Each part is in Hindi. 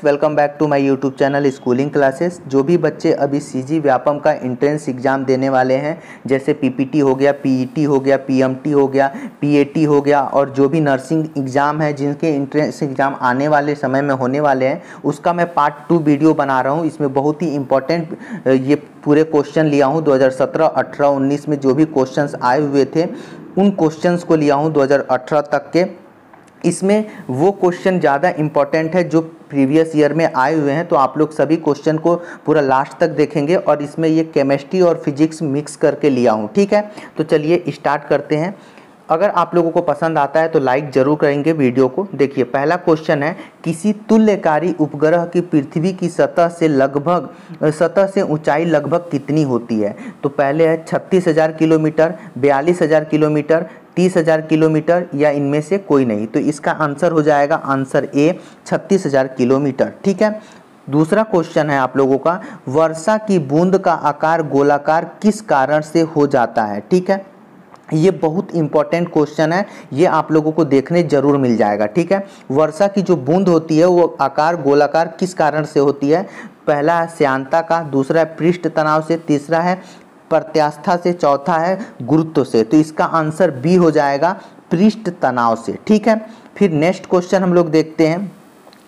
Friends, welcome back to my YouTube channel schooling classes. जो भी बच्चे अभी सीजी व्यापम का एंट्रेंस एग्ज़ाम देने वाले हैं, जैसे पीपीटी हो गया, पीईटी हो गया, पीएमटी हो गया, पीएटी हो गया, और जो भी नर्सिंग एग्ज़ाम है जिनके एंट्रेंस एग्ज़ाम आने वाले समय में होने वाले हैं, उसका मैं पार्ट 2 वीडियो बना रहा हूँ। इसमें बहुत ही इंपॉर्टेंट ये पूरे क्वेश्चन लिया हूँ। 2017, 18, 19 में जो भी क्वेश्चंस आए हुए थे उन क्वेश्चंस को लिया हूँ 2018 तक के। इसमें वो क्वेश्चन ज़्यादा इम्पॉर्टेंट है जो प्रीवियस ईयर में आए हुए हैं, तो आप लोग सभी क्वेश्चन को पूरा लास्ट तक देखेंगे। और इसमें ये केमिस्ट्री और फिजिक्स मिक्स करके लिया हूँ, ठीक है। तो चलिए स्टार्ट करते हैं। अगर आप लोगों को पसंद आता है तो लाइक जरूर करेंगे वीडियो को। देखिए, पहला क्वेश्चन है, किसी तुल्यकारी उपग्रह की पृथ्वी की सतह से ऊंचाई लगभग कितनी होती है? तो पहले है 36,000 किलोमीटर, 42,000 किलोमीटर, 30,000 किलोमीटर, या इनमें से कोई नहीं। तो इसका आंसर हो जाएगा आंसर ए, 36,000 किलोमीटर, ठीक है। दूसरा क्वेश्चन है आप लोगों का, वर्षा की बूंद का आकार गोलाकार किस कारण से हो जाता है? ठीक है, ये बहुत इंपॉर्टेंट क्वेश्चन है, ये आप लोगों को देखने जरूर मिल जाएगा, ठीक है। वर्षा की जो बूंद होती है वो आकार गोलाकार किस कारण से होती है? पहला है श्यानता का, दूसरा है पृष्ठ तनाव से, तीसरा है प्रत्यास्था से, चौथा है गुरुत्व से। तो इसका आंसर बी हो जाएगा, पृष्ठ तनाव से, ठीक है। फिर नेक्स्ट क्वेश्चन हम लोग देखते हैं।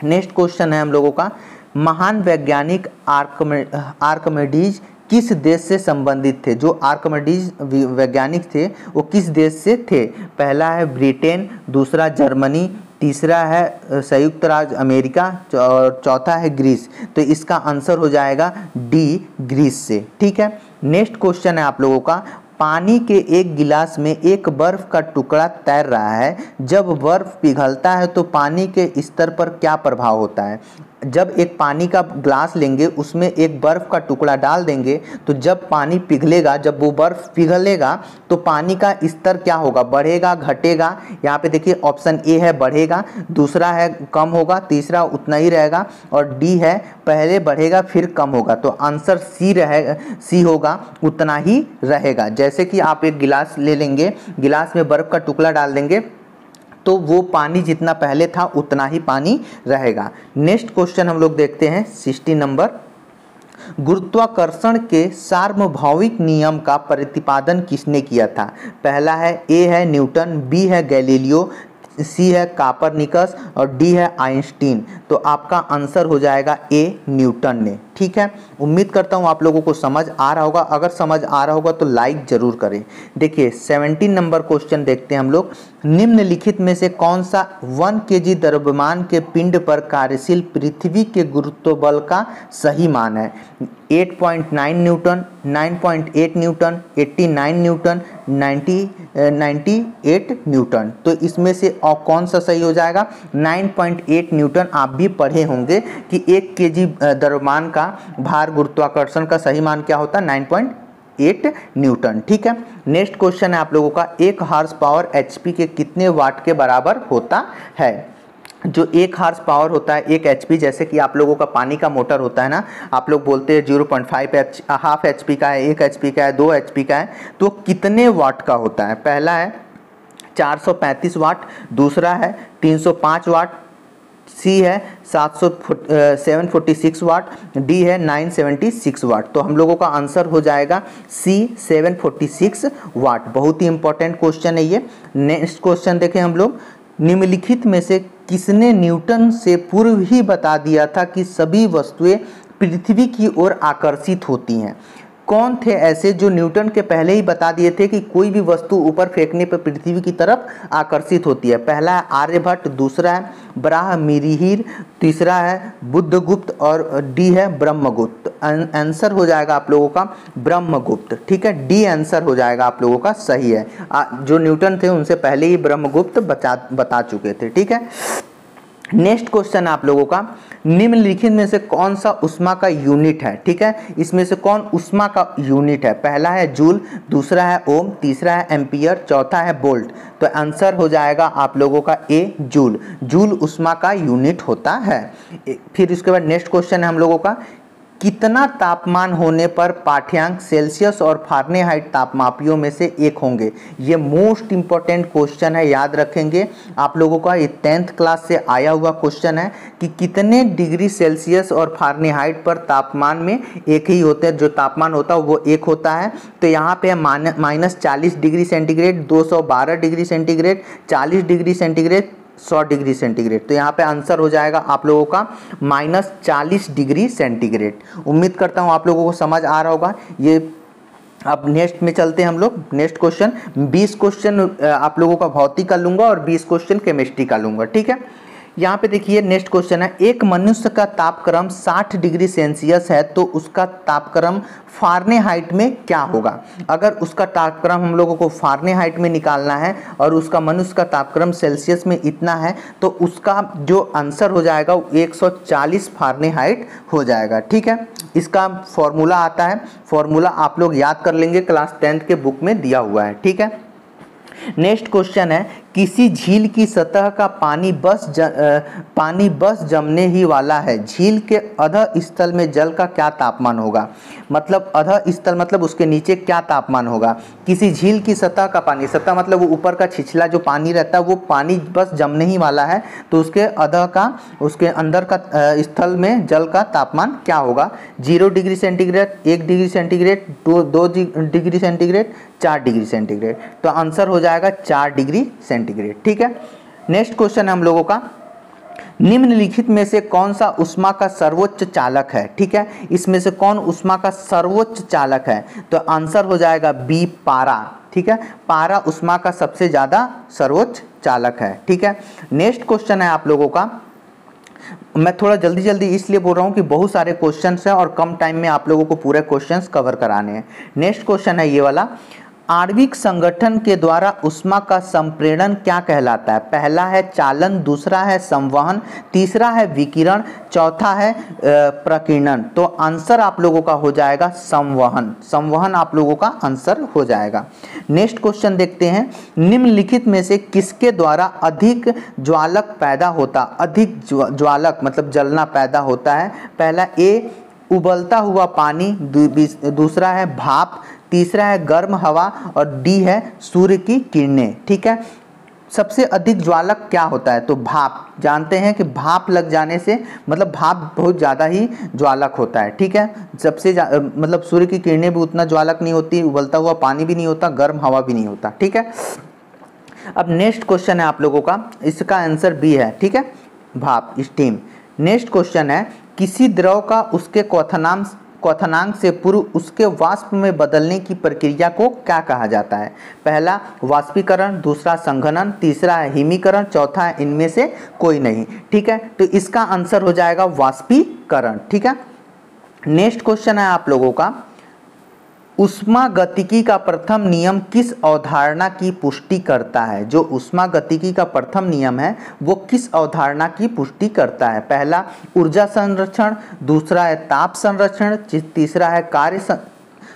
नेक्स्ट क्वेश्चन है हम लोगों का, महान वैज्ञानिक आर्किमिडीज किस देश से संबंधित थे? जो आर्किमिडीज वैज्ञानिक थे वो किस देश से थे? पहला है ब्रिटेन, दूसरा जर्मनी, तीसरा है संयुक्त राज्य अमेरिका, और चौथा है ग्रीस। तो इसका आंसर हो जाएगा डी, ग्रीस से, ठीक है। नेक्स्ट क्वेश्चन है आप लोगों का, पानी के एक गिलास में एक बर्फ का टुकड़ा तैर रहा है, जब बर्फ पिघलता है तो पानी के स्तर पर क्या प्रभाव होता है? जब एक पानी का ग्लास लेंगे, उसमें एक बर्फ़ का टुकड़ा डाल देंगे, तो जब पानी पिघलेगा, जब वो बर्फ़ पिघलेगा तो पानी का स्तर क्या होगा? बढ़ेगा, घटेगा? यहाँ पे देखिए ऑप्शन ए है बढ़ेगा, दूसरा है कम होगा, तीसरा उतना ही रहेगा, और डी है पहले बढ़ेगा फिर कम होगा। तो आंसर सी होगा, उतना ही रहेगा। जैसे कि आप एक गिलास ले लेंगे, गिलास में बर्फ़ का टुकड़ा डाल देंगे तो वो पानी जितना पहले था उतना ही पानी रहेगा। नेक्स्ट क्वेश्चन हम लोग देखते हैं 60 नंबर, गुरुत्वाकर्षण के सार्वभौमिक नियम का प्रतिपादन किसने किया था? पहला है ए है न्यूटन, बी है गैलीलियो, सी है कापरनिकस, और डी है आइंस्टीन। तो आपका आंसर हो जाएगा ए, न्यूटन ने, ठीक है। उम्मीद करता हूँ आप लोगों को समझ आ रहा होगा। अगर समझ आ रहा होगा तो लाइक जरूर करें। देखिए 17 नंबर क्वेश्चन देखते हैं हम लोग, निम्नलिखित में से कौन सा 1 kg द्रव्यमान के पिंड पर कार्यशील पृथ्वी के गुरुत्व बल का सही मान है? 8.9 न्यूटन, 9.8 न्यूटन, 89 न्यूटन, 98 न्यूटन। तो इसमें से और कौन सा सही हो जाएगा? 9.8 न्यूटन। आप भी पढ़े होंगे कि 1 kg द्रव्यमान का भार गुरुत्वाकर्षण का सही मान क्या होता है? 9.8 न्यूटन, ठीक है। नेक्स्ट क्वेश्चन है आप लोगों का, 1 हॉर्स पावर एचपी के कितने वाट के बराबर होता है? जो 1 हॉर्स पावर होता है, 1 एचपी, जैसे कि आप लोगों का पानी का मोटर होता है ना, आप लोग बोलते हैं 0.5 हाफ एचपी का है, 1 एचपी का है, 2 एचपी का है, तो कितने वाट का होता है? पहला है 435 वाट, दूसरा है 305 वाट, सी है 746 वाट, डी है 976 वाट। तो हम लोगों का आंसर हो जाएगा सी, 746 वाट। बहुत ही इंपॉर्टेंट क्वेश्चन है ये। नेक्स्ट क्वेश्चन देखें हम लोग, निम्नलिखित में से किसने न्यूटन से पूर्व ही बता दिया था कि सभी वस्तुएं पृथ्वी की ओर आकर्षित होती हैं? कौन थे ऐसे जो न्यूटन के पहले ही बता दिए थे कि कोई भी वस्तु ऊपर फेंकने पर पृथ्वी की तरफ आकर्षित होती है? पहला है आर्यभट्ट, दूसरा है ब्राह्ममिहिर, तीसरा है बुद्धगुप्त, और डी है ब्रह्मगुप्त। आंसर हो जाएगा आप लोगों का ब्रह्मगुप्त, ठीक है। डी आंसर हो जाएगा आप लोगों का सही है। जो न्यूटन थे उनसे पहले ही ब्रह्मगुप्त बता चुके थे, ठीक है। नेक्स्ट क्वेश्चन आप लोगों का, निम्नलिखित में से कौन सा उष्मा का यूनिट है? ठीक है, इसमें से कौन उष्मा का यूनिट है? पहला है जूल, दूसरा है ओम, तीसरा है एम्पियर, चौथा है वोल्ट। तो आंसर हो जाएगा आप लोगों का ए, जूल। जूल उष्मा का यूनिट होता है। फिर इसके बाद नेक्स्ट क्वेश्चन है हम लोगों का, कितना तापमान होने पर पाठ्यांक सेल्सियस और फारेनहाइट तापमापियों में से एक होंगे? ये मोस्ट इंपॉर्टेंट क्वेश्चन है, याद रखेंगे आप लोगों का। ये 10th क्लास से आया हुआ क्वेश्चन है कि कितने डिग्री सेल्सियस और फारेनहाइट पर तापमान में एक ही होते हैं, जो तापमान होता है वो एक होता है। तो यहाँ पे -40 degree centigrade, 212 degree centigrade, 40 degree centigrade, 100 degree centigrade. तो यहाँ पे आंसर हो जाएगा आप लोगों का -40 डिग्री सेंटीग्रेड। उम्मीद करता हूँ आप लोगों को समझ आ रहा होगा ये। अब नेक्स्ट में चलते हैं हम लोग। नेक्स्ट क्वेश्चन 20 क्वेश्चन आप लोगों का भौतिक का लूंगा और 20 क्वेश्चन केमिस्ट्री का लूंगा, ठीक है। यहाँ पे देखिए नेक्स्ट क्वेश्चन है, एक मनुष्य का तापक्रम 60 डिग्री सेल्सियस है तो उसका तापक्रम फारेनहाइट में क्या होगा? अगर उसका तापक्रम हम लोगों को फारेनहाइट में निकालना है और उसका मनुष्य का तापक्रम सेल्सियस में इतना है तो उसका जो आंसर हो जाएगा वो 140 फारेनहाइट हो जाएगा, ठीक है। इसका फॉर्मूला आता है, फॉर्मूला आप लोग याद कर लेंगे, क्लास 10th के बुक में दिया हुआ है, ठीक है। नेक्स्ट क्वेश्चन है, किसी झील की सतह का पानी बस जमने ही वाला है, झील के अधः स्थल में जल का क्या तापमान होगा? मतलब अधः स्थल मतलब उसके नीचे क्या तापमान होगा? किसी झील की सतह का पानी, सतह मतलब वो ऊपर का छिछला जो पानी रहता है वो पानी बस जमने ही वाला है तो उसके अधः का, उसके अंदर का स्थल में जल का तापमान क्या होगा? 0 degree centigrade, 1 degree centigrade, 2 degree centigrade, 4 degree centigrade. तो आंसर हो जाएगा 4 डिग्री सेंटीग्रेड, ठीक है। नेक्स्ट क्वेश्चन है हम लोगों का, निम्नलिखित में से कौन सा ऊष्मा का सर्वोच्च चालक है? ठीक है, इसमें से कौन ऊष्मा का सर्वोच्च चालक है? तो आंसर हो जाएगा बी, पारा, ठीक है। पारा ऊष्मा का सबसे ज्यादा सर्वोच्च चालक है, ठीक है। नेक्स्ट क्वेश्चन है आप लोगों का, मैं थोड़ा जल्दी जल्दी इसलिए बोल रहा हूँ कि बहुत सारे क्वेश्चंस हैं और कम टाइम में आप लोगों को पूरे क्वेश्चंस कवर कराने हैं। नेक्स्ट क्वेश्चन है ये वाला, आणविक संगठन के द्वारा ऊष्मा का संप्रेरण क्या कहलाता है? पहला है चालन, दूसरा है संवहन, तीसरा है विकिरण, चौथा है प्रकीर्णन। तो आंसर आप लोगों का हो जाएगा संवहन, संवहन आप लोगों का आंसर हो जाएगा। नेक्स्ट क्वेश्चन देखते हैं, निम्नलिखित में से किसके द्वारा अधिक ज्वालक पैदा होता? अधिक ज्वालक मतलब जलना पैदा होता है। पहला ए उबलता हुआ पानी, दूसरा है भाप, तीसरा है गर्म हवा और डी है सूर्य की किरणें, ठीक है। सबसे अधिक ज्वालक क्या होता है? तो भाप, जानते हैं कि भाप लग जाने से मतलब भाप बहुत ज़्यादा ही ज्वालक होता है, ठीक है। सबसे मतलब सूर्य की किरणें भी उतना ज्वालक नहीं होती, उबलता हुआ पानी भी नहीं होता, गर्म हवा भी नहीं होता, ठीक है। अब नेक्स्ट क्वेश्चन है आप लोगों का, इसका आंसर बी है, ठीक है, भाप, स्टीम। नेक्स्ट क्वेश्चन है, किसी द्रव का उसके क्वथनांक से पूर्व उसके वाष्प में बदलने की प्रक्रिया को क्या कहा जाता है? पहला वाष्पीकरण, दूसरा संघनन, तीसरा है हिमीकरण, चौथा है इनमें से कोई नहीं, ठीक है। तो इसका आंसर हो जाएगा वाष्पीकरण, ठीक है। नेक्स्ट क्वेश्चन है आप लोगों का, ऊष्मागतिकी का प्रथम नियम किस अवधारणा की पुष्टि करता है? जो ऊष्मागतिकी का प्रथम नियम है वो किस अवधारणा की पुष्टि करता है? पहला ऊर्जा संरक्षण, दूसरा है ताप संरक्षण, तीसरा है कार्य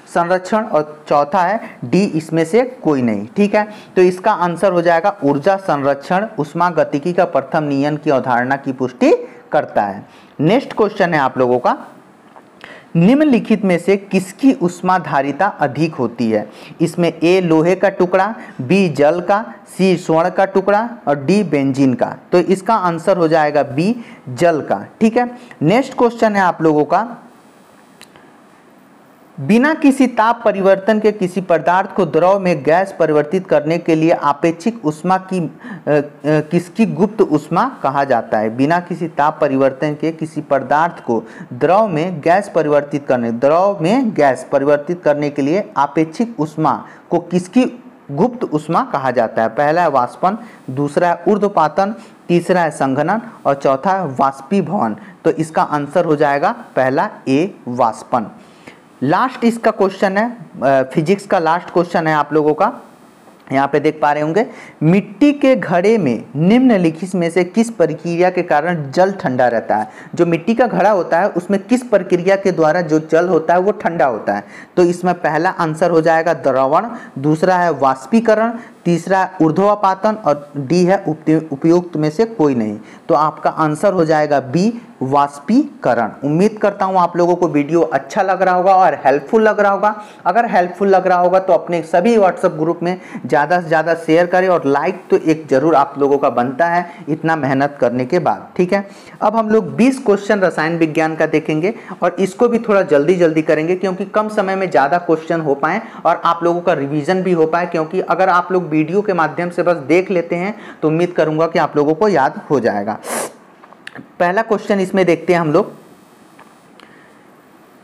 संरक्षण और चौथा है डी इसमें से कोई नहीं, ठीक है। तो इसका आंसर हो जाएगा ऊर्जा संरक्षण ऊष्मागतिकी का प्रथम नियम की अवधारणा की पुष्टि करता है। नेक्स्ट क्वेश्चन है आप लोगों का, निम्नलिखित में से किसकी ऊष्माधारिता अधिक होती है? इसमें ए लोहे का टुकड़ा, बी जल का, सी स्वर्ण का टुकड़ा और डी बेंजीन का। तो इसका आंसर हो जाएगा बी जल का, ठीक है। नेक्स्ट क्वेश्चन है आप लोगों का, बिना किसी ताप परिवर्तन के किसी पदार्थ को द्रव में गैस परिवर्तित करने के लिए आपेक्षिक ऊष्मा की किसकी गुप्त ऊष्मा कहा जाता है? बिना किसी ताप परिवर्तन के किसी पदार्थ को द्रव में गैस परिवर्तित करने के लिए आपेक्षिक ऊष्मा को किसकी गुप्त ऊष्मा कहा जाता है? पहला है वाष्पन, दूसरा है ऊर्ध्वपातन, तीसरा है संघनन और चौथा है वाष्पीभवन। तो इसका आंसर हो जाएगा पहला ए वाष्पन। लास्ट इसका क्वेश्चन है, फिजिक्स का लास्ट क्वेश्चन है आप लोगों का, यहाँ पे देख पा रहे होंगे, मिट्टी के घड़े में निम्नलिखित में से किस प्रक्रिया के कारण जल ठंडा रहता है? जो मिट्टी का घड़ा होता है उसमें किस प्रक्रिया के द्वारा जो जल होता है वो ठंडा होता है? तो इसमें पहला आंसर हो जाएगा द्रवण, दूसरा है वाष्पीकरण, तीसरा है ऊर्ध्वापातन और डी है उपयुक्त में से कोई नहीं। तो आपका आंसर हो जाएगा बी, वाष्पीकरण। उम्मीद करता हूँ आप लोगों को वीडियो अच्छा लग रहा होगा और हेल्पफुल लग रहा होगा। अगर हेल्पफुल लग रहा होगा तो अपने सभी व्हाट्सएप ग्रुप में ज़्यादा से ज़्यादा शेयर करें और लाइक तो एक जरूर आप लोगों का बनता है इतना मेहनत करने के बाद। ठीक है, अब हम लोग 20 क्वेश्चन रसायन विज्ञान का देखेंगे और इसको भी थोड़ा जल्दी जल्दी करेंगे क्योंकि कम समय में ज़्यादा क्वेश्चन हो पाएँ और आप लोगों का रिविजन भी हो पाए। क्योंकि अगर आप लोग वीडियो के माध्यम से बस देख लेते हैं तो उम्मीद करूँगा कि आप लोगों को याद हो जाएगा। पहला क्वेश्चन इसमें देखते हैं हम लोग,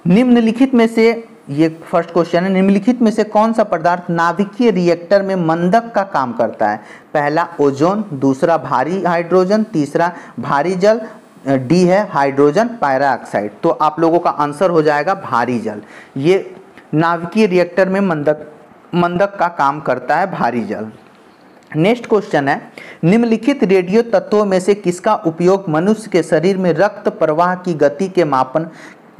निम्नलिखित में से, ये फर्स्ट क्वेश्चन है, निम्नलिखित में से कौन सा पदार्थ नाभिकीय रिएक्टर में मंदक का काम करता है? पहला ओजोन, दूसरा भारी हाइड्रोजन, तीसरा भारी जल, डी है हाइड्रोजन पेरोक्साइड। तो आप लोगों का आंसर हो जाएगा भारी जल। ये नाभिकीय रिएक्टर में मंदक का काम करता है भारी जल। नेक्स्ट क्वेश्चन है, निम्नलिखित रेडियो तत्वों में से किसका उपयोग मनुष्य के शरीर में रक्त प्रवाह की गति के मापन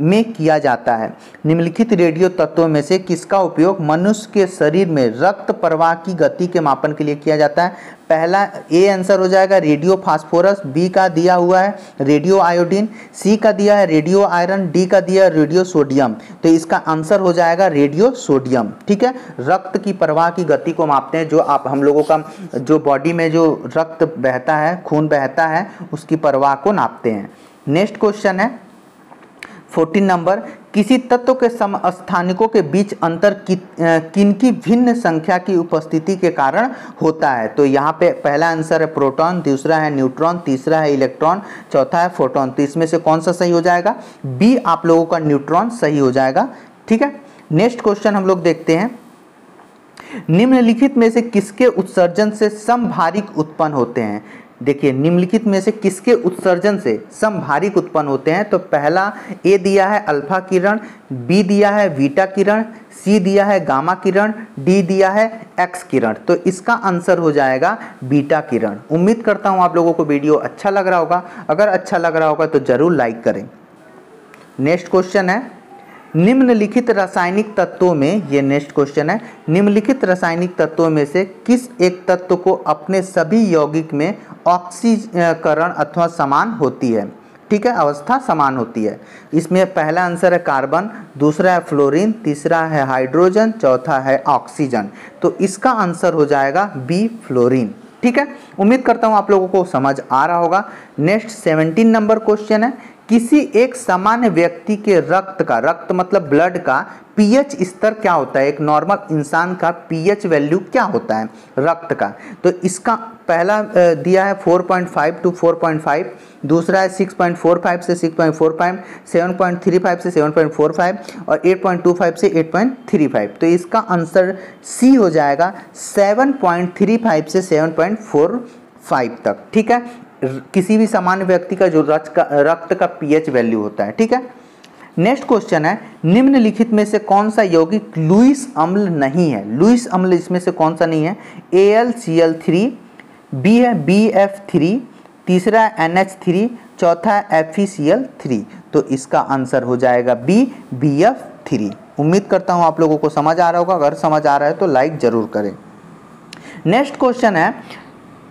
में किया जाता है? निम्नलिखित रेडियो तत्वों में से किसका उपयोग मनुष्य के शरीर में रक्त प्रवाह की गति के मापन के लिए किया जाता है? पहला ए आंसर हो जाएगा रेडियो फास्फोरस, बी का दिया हुआ है रेडियो आयोडीन, सी का दिया है रेडियो आयरन, डी का दिया है रेडियो सोडियम। तो इसका आंसर हो जाएगा रेडियो सोडियम। ठीक है, रक्त की प्रवाह की गति को मापते हैं, जो आप हम लोगों का जो बॉडी में जो रक्त बहता है, खून बहता है, उसकी प्रवाह को नापते हैं। नेक्स्ट क्वेश्चन है 14 नंबर, किसी तत्व के समस्थानिकों के बीच अंतर किनकी भिन्न संख्या की उपस्थिति के कारण होता है? तो यहाँ पे पहला आंसर है प्रोटॉन, दूसरा है न्यूट्रॉन, तीसरा है इलेक्ट्रॉन, चौथा है फोटोन। तो इसमें से कौन सा सही हो जाएगा? बी आप लोगों का न्यूट्रॉन सही हो जाएगा। ठीक है, नेक्स्ट क्वेश्चन हम लोग देखते हैं, निम्नलिखित में से किसके उत्सर्जन से समभारिक उत्पन्न होते हैं? देखिए, निम्नलिखित में से किसके उत्सर्जन से समभारिक उत्पन्न होते हैं? तो पहला ए दिया है अल्फा किरण, बी दिया है बीटा किरण, सी दिया है गामा किरण, डी दिया है एक्स किरण। तो इसका आंसर हो जाएगा बीटा किरण। उम्मीद करता हूँ आप लोगों को वीडियो अच्छा लग रहा होगा। अगर अच्छा लग रहा होगा तो जरूर लाइक करें। नेक्स्ट क्वेश्चन है, निम्नलिखित रासायनिक तत्वों में, ये नेक्स्ट क्वेश्चन है, निम्नलिखित रासायनिक तत्वों में से किस एक तत्व को अपने सभी यौगिक में ऑक्सीकरण अथवा समान होती है? ठीक है, अवस्था समान होती है। इसमें पहला आंसर है कार्बन, दूसरा है फ्लोरीन, तीसरा है हाइड्रोजन, चौथा है ऑक्सीजन। तो इसका आंसर हो जाएगा बी फ्लोरीन। ठीक है, उम्मीद करता हूँ आप लोगों को समझ आ रहा होगा। नेक्स्ट 17 नंबर क्वेश्चन है, किसी एक सामान्य व्यक्ति के रक्त मतलब ब्लड का पीएच स्तर क्या होता है? एक नॉर्मल इंसान का पीएच वैल्यू क्या होता है रक्त का? तो इसका पहला दिया है 4.5 to 4.5, दूसरा है 6.45 से 6.45, 7.35 से 7.45 और 8.25 से 8.35। तो इसका आंसर सी हो जाएगा 7.35 से 7.45 तक। ठीक है, किसी भी सामान्य व्यक्ति का जो रक्त का पीएच वैल्यू होता है। ठीक है, नेक्स्ट क्वेश्चन है, निम्नलिखित में से कौन सा यौगिक लुईस अम्ल नहीं है? लुईस अम्ल इसमें से कौन सा नहीं है? AlCl3, बी है BF3, तीसरा है NH3, चौथा है FeCl3। तो इसका आंसर हो जाएगा बी BF3। उम्मीद करता हूँ आप लोगों को समझ आ रहा होगा। अगर समझ आ रहा है तो लाइक जरूर करें। नेक्स्ट क्वेश्चन है,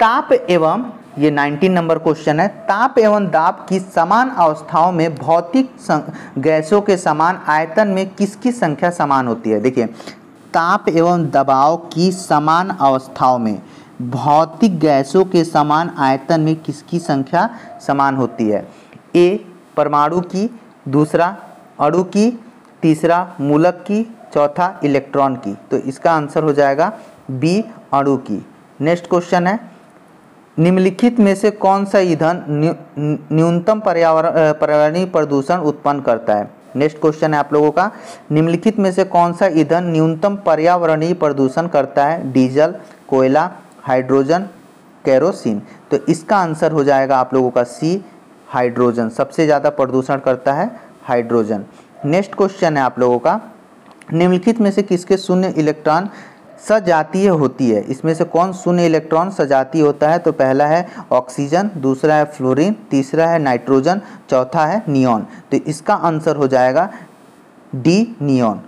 ताप एवं, ये 19 नंबर क्वेश्चन है, ताप एवं दाब की समान अवस्थाओं में भौतिक गैसों के समान आयतन में किसकी संख्या समान होती है? देखिए, ताप एवं दबाव की समान अवस्थाओं में भौतिक गैसों के समान आयतन में किसकी संख्या समान होती है? ए परमाणु की, दूसरा अणु की, तीसरा मूलक की, चौथा इलेक्ट्रॉन की। तो इसका आंसर हो जाएगा बी अणु की। नेक्स्ट क्वेश्चन है, निम्नलिखित में से कौन सा ईंधन न्यूनतम पर्यावरणीय प्रदूषण उत्पन्न करता है? नेक्स्ट क्वेश्चन है आप लोगों का, निम्नलिखित में से कौन सा ईंधन न्यूनतम पर्यावरणीय प्रदूषण करता है? डीजल, कोयला, हाइड्रोजन, केरोसिन। तो इसका आंसर हो जाएगा आप लोगों का सी हाइड्रोजन। सबसे ज़्यादा प्रदूषण करता है हाइड्रोजन। नेक्स्ट क्वेश्चन है आप लोगों का, निम्नलिखित में से किसके शून्य इलेक्ट्रॉन सजातीय होती है? इसमें से कौन शून्य इलेक्ट्रॉन सजातीय होता है? तो पहला है ऑक्सीजन, दूसरा है फ्लोरीन, तीसरा है नाइट्रोजन, चौथा है नियॉन। तो इसका आंसर हो जाएगा डी नियॉन।